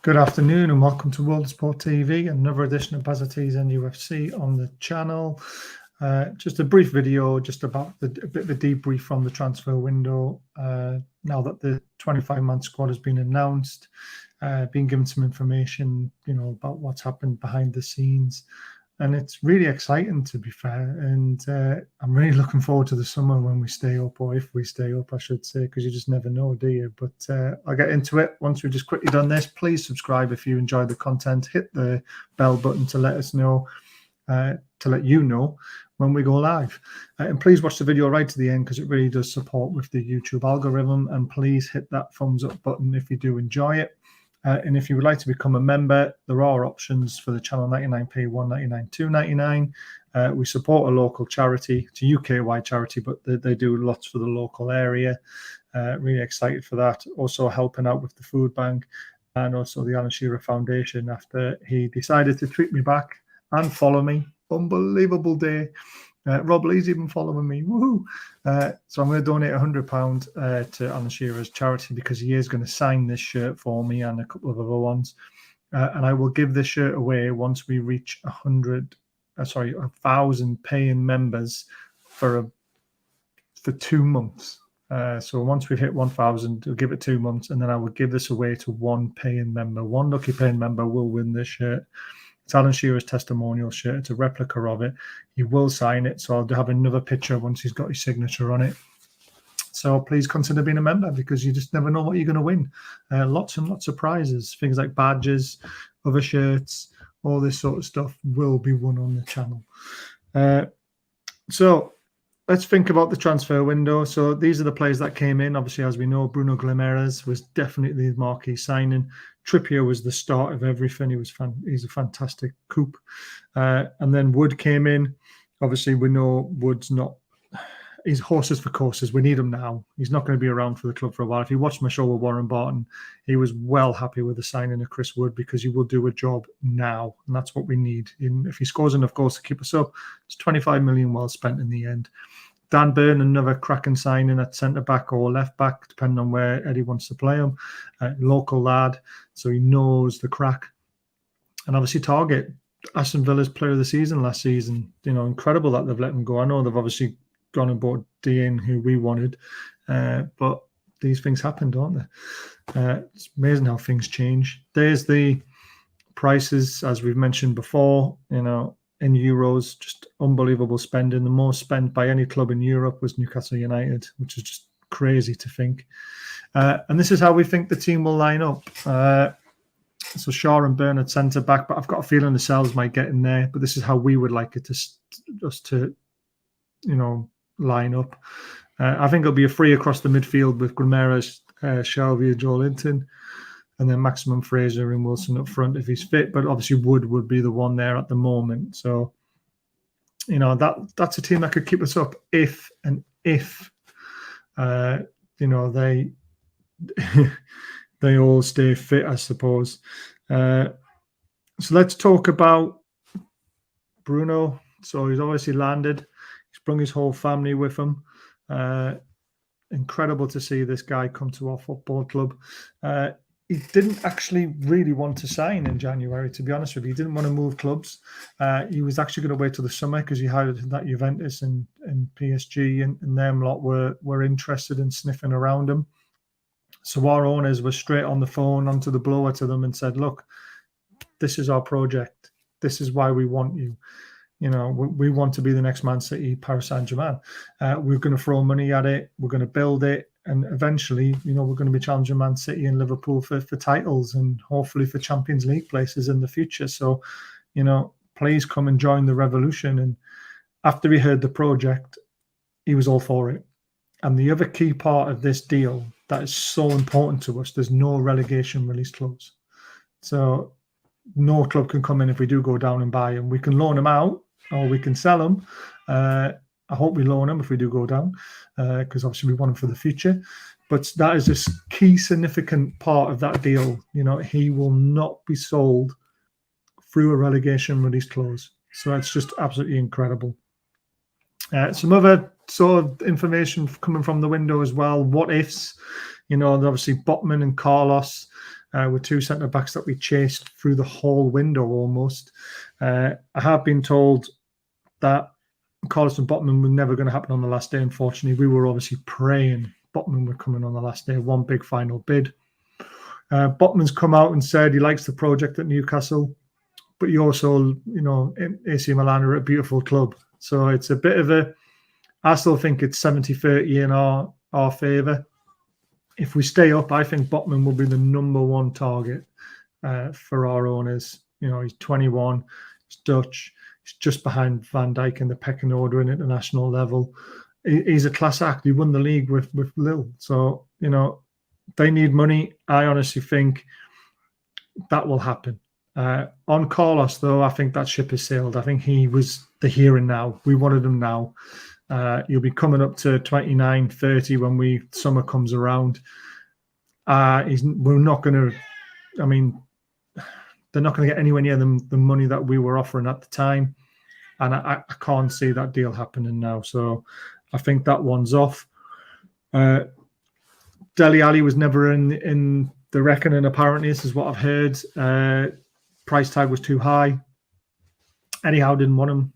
Good afternoon and welcome to World of Sport TV, another edition of Bazatees and UFC on the channel. Just a brief video just about a bit of a debrief from the transfer window. Now that the 25-man squad has been announced, been given some information, about what's happened behind the scenes. And it's really exciting, to be fair. And I'm really looking forward to the summer when we stay up, or if we stay up, I should say, because you just never know, do you? But I'll get into it once we've just quickly done this. Please subscribe if you enjoy the content. Hit the bell button to let us know, to let you know when we go live. And please watch the video right to the end because it really does support with the YouTube algorithm. And please hit that thumbs up button if you do enjoy it. And if you would like to become a member, there are options for the channel: 99p, 199, 299. We support a local charity. It's a UK-wide charity, but they do lots for the local area. Really excited for that. Also helping out with the food bank and also the Alan Shearer Foundation after he decided to tweet me back and follow me. Unbelievable day. Rob Lee's even following me. Woohoo! So I'm going to donate £100 to Alan Shearer's charity because he is going to sign this shirt for me and a couple of other ones. And I will give this shirt away once we reach 1,000 paying members for 2 months. So once we've hit 1,000, we'll give it 2 months, and then I will give this away to one paying member. One lucky paying member will win this shirt. It's Alan Shearer's testimonial shirt. It's a replica of it. He will sign it, so I'll have another picture once he's got his signature on it. So please consider being a member because you just never know what you're going to win. Lots and lots of prizes, things like badges, other shirts, all this sort of stuff will be won on the channel. So let's think about the transfer window. So these are the players that came in. Obviously, as we know, Bruno Guimaraes was definitely the marquee signing. Trippier was the start of everything. He's a fantastic coup. And then Wood came in. Obviously, we know Wood's not. He's horses for courses. We need him now. He's not going to be around for the club for a while. If you watched my show with Warren Barton, he was well happy with the signing of Chris Wood because he will do a job now, and that's what we need. If he scores enough goals to keep us up, it's 25 million well spent in the end. Dan Burn, another cracking signing at centre-back or left-back, depending on where Eddie wants to play him. Local lad, so he knows the crack. And obviously Target, Aston Villa's player of the season last season. Incredible that they've let him go. I know they've obviously gone and bought Dean, who we wanted, but these things happen, don't they? It's amazing how things change. There's the prices, as we've mentioned before, in euros, just unbelievable spending. The most spent by any club in Europe was Newcastle United, which is just crazy to think. And this is how we think the team will line up. So Shaw and Bernard centre back, but I've got a feeling the Cells might get in there. But this is how we would like it to line up. I think it'll be a free across the midfield with Guimaraes, Shelby, and Joe Linton. And then Maximum Fraser and Wilson up front if he's fit. But obviously Wood would be the one there at the moment. So, that's a team that could keep us up if they all stay fit, I suppose. So let's talk about Bruno. So he's obviously landed. He's brought his whole family with him. Incredible to see this guy come to our football club. He didn't actually really want to sign in January, to be honest with you. He didn't want to move clubs. He was actually going to wait till the summer because he had that Juventus and PSG and them lot were interested in sniffing around him. So our owners were straight on the phone onto the blower to them and said, look, this is our project. This is why we want you. We want to be the next Man City, Paris Saint-Germain. We're going to throw money at it. We're going to build it. And eventually, we're going to be challenging Man City and Liverpool for titles and hopefully for Champions League places in the future. So, please come and join the revolution. And after he heard the project, he was all for it. And the other key part of this deal that is so important to us, there's no relegation release clause. So no club can come in if we do go down and buy him. We can loan him out or we can sell him. I hope we loan him if we do go down, because obviously we want him for the future. But that is a key significant part of that deal. He will not be sold through a relegation release clause. So that's just absolutely incredible. Some other sort of information coming from the window as well. What ifs? Obviously Botman and Carlos. with two centre-backs that we chased through the whole window almost. I have been told that Carlos and Botman were never going to happen on the last day. Unfortunately, we were obviously praying Botman would come in on the last day, one big final bid. Botman's come out and said he likes the project at Newcastle, but he also, AC Milan are a beautiful club. So it's a bit of I still think it's 70-30 in our favour. If we stay up, I think Botman will be the number one target for our owners. He's 21, he's Dutch, he's just behind Van Dijk in the pecking order at international level. He's a class act. He won the league with Lille. So, they need money. I honestly think that will happen. On Carlos, though, I think that ship has sailed. I think he was the here and now. We wanted him now. You'll be coming up to 29, 30 when summer comes around. We're not going to, they're not going to get anywhere near the money that we were offering at the time. And I can't see that deal happening now. So I think that one's off. Dele Alli was never in the reckoning, apparently. This is what I've heard. Price tag was too high. Eddie Howe didn't want him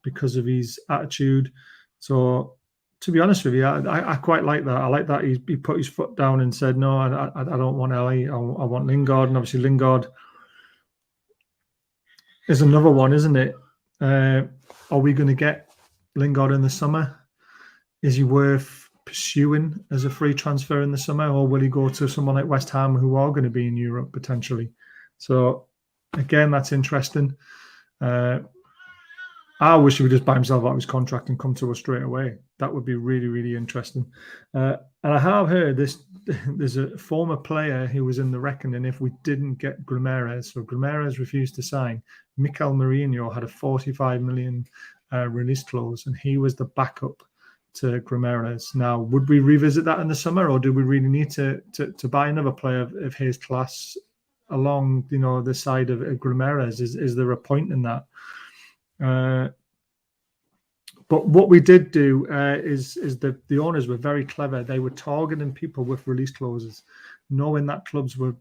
because of his attitude. So, to be honest with you, I quite like that. I like that he put his foot down and said, no, I don't want Ellie. I want Lingard. And obviously Lingard is another one, isn't it? Are we going to get Lingard in the summer? Is he worth pursuing as a free transfer in the summer, or will he go to someone like West Ham who are going to be in Europe potentially? So, again, that's interesting. I wish he would just buy himself out of his contract and come to us straight away. That would be really, really interesting. And I have heard there's a former player who was in the reckoning if we didn't get Grimares. So Grimares refused to sign. Mikel Mourinho had a 45 million release clause, and he was the backup to Grimares. Now, would we revisit that in the summer, or do we really need to buy another player of his class along, the side of Grimares? Is there a point in that? But what we did do is that the owners were very clever. They were targeting people with release clauses, knowing that clubs were,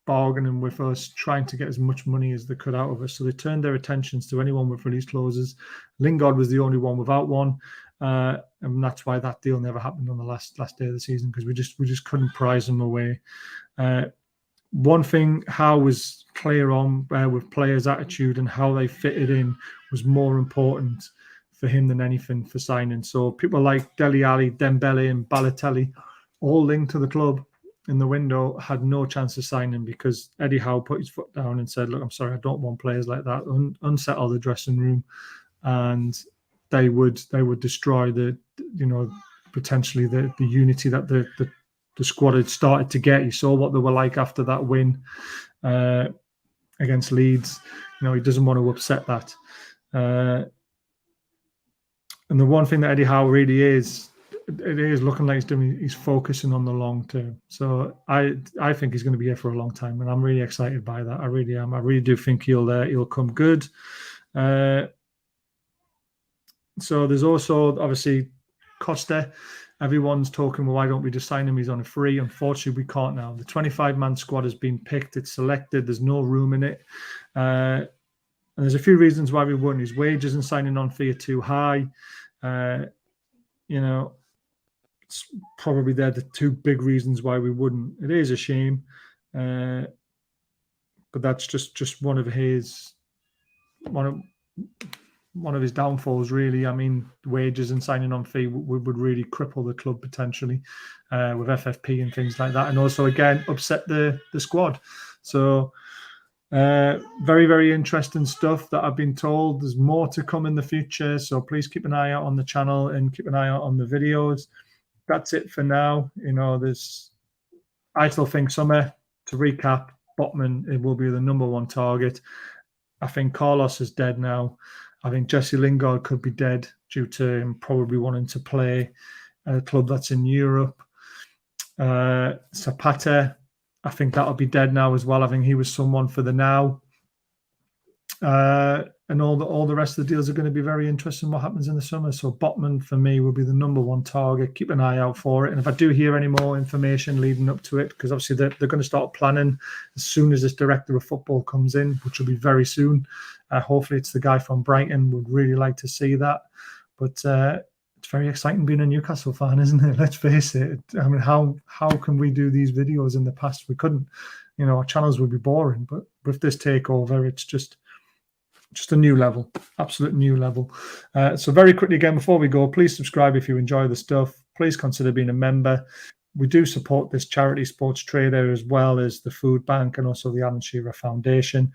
bargaining with us, trying to get as much money as they could out of us. So they turned their attentions to anyone with release clauses. Lingard was the only one without one, and that's why that deal never happened on the last day of the season, because we just couldn't prize them away. One thing Howe was clear on with players' attitude and how they fitted in was more important for him than anything for signing. So people like Dele Alli, Dembele and Balotelli, all linked to the club in the window, had no chance of signing because Eddie Howe put his foot down and said, look, I'm sorry, I don't want players like that. Unsettle the dressing room. And they would destroy potentially the unity that the squad had started to get. You saw what they were like after that win against Leeds. He doesn't want to upset that. And the one thing that Eddie Howe really is looking like he's focusing on the long term. So I think he's going to be here for a long time, and I'm really excited by that. I really am. I really do think he'll come good. So there's also obviously Costa. Everyone's talking, well, why don't we just sign him? He's on a free. Unfortunately, we can't now. The 25-man squad has been picked. It's selected. There's no room in it. And there's a few reasons why we wouldn't. His wages and signing on fee are too high. It's probably they're the two big reasons why we wouldn't. It is a shame. But that's just one of his downfalls, really. I mean, wages and signing on fee would really cripple the club potentially with FFP and things like that, and also again upset the squad. So very, very interesting stuff that I've been told. There's more to come in the future, so please keep an eye out on the channel and keep an eye out on the videos. That's it for now. I still think summer, to recap, Botman, it will be the number one target. I think Carlos is dead now. I think Jesse Lingard could be dead due to him probably wanting to play at a club that's in Europe. Zapata, I think that'll be dead now as well. I think he was someone for the now. And all the rest of the deals are going to be very interesting. What happens in the summer? So Botman for me will be the #1 target. Keep an eye out for it. And if I do hear any more information leading up to it, because obviously they're going to start planning as soon as this director of football comes in, which will be very soon. Hopefully it's the guy from Brighton. Would really like to see that. But it's very exciting being a Newcastle fan, isn't it? Let's face it. I mean, how can we do these videos in the past? We couldn't. Our channels would be boring. But with this takeover, it's just a new level, absolute new level. So very quickly again, before we go, please subscribe if you enjoy the stuff. Please consider being a member. We do support this charity, Sports Trader, as well as the Food Bank and also the Alan Shearer Foundation.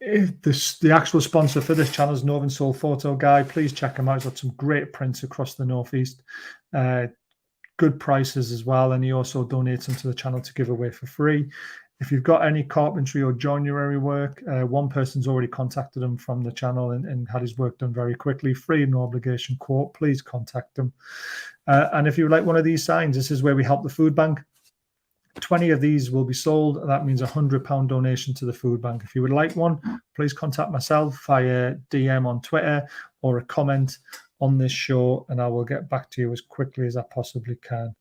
The actual sponsor for this channel is Northern Soul Photo Guy. Please check him out. He's got some great prints across the Northeast. Good prices as well. And he also donates them to the channel to give away for free. If you've got any carpentry or joinery work, one person's already contacted him from the channel and had his work done very quickly, free, no obligation quote. Please contact them. And if you like one of these signs, this is where we help the food bank. 20 of these will be sold. That means £100 donation to the food bank. If you would like one, please contact myself via DM on Twitter or a comment on this show, and I will get back to you as quickly as I possibly can.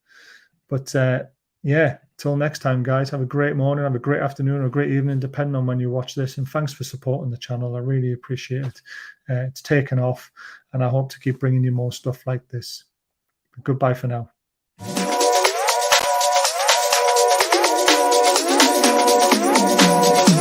But yeah, till next time, guys, have a great morning, have a great afternoon, or a great evening, depending on when you watch this. And thanks for supporting the channel. I really appreciate it. It's taken off, and I hope to keep bringing you more stuff like this. Goodbye for now.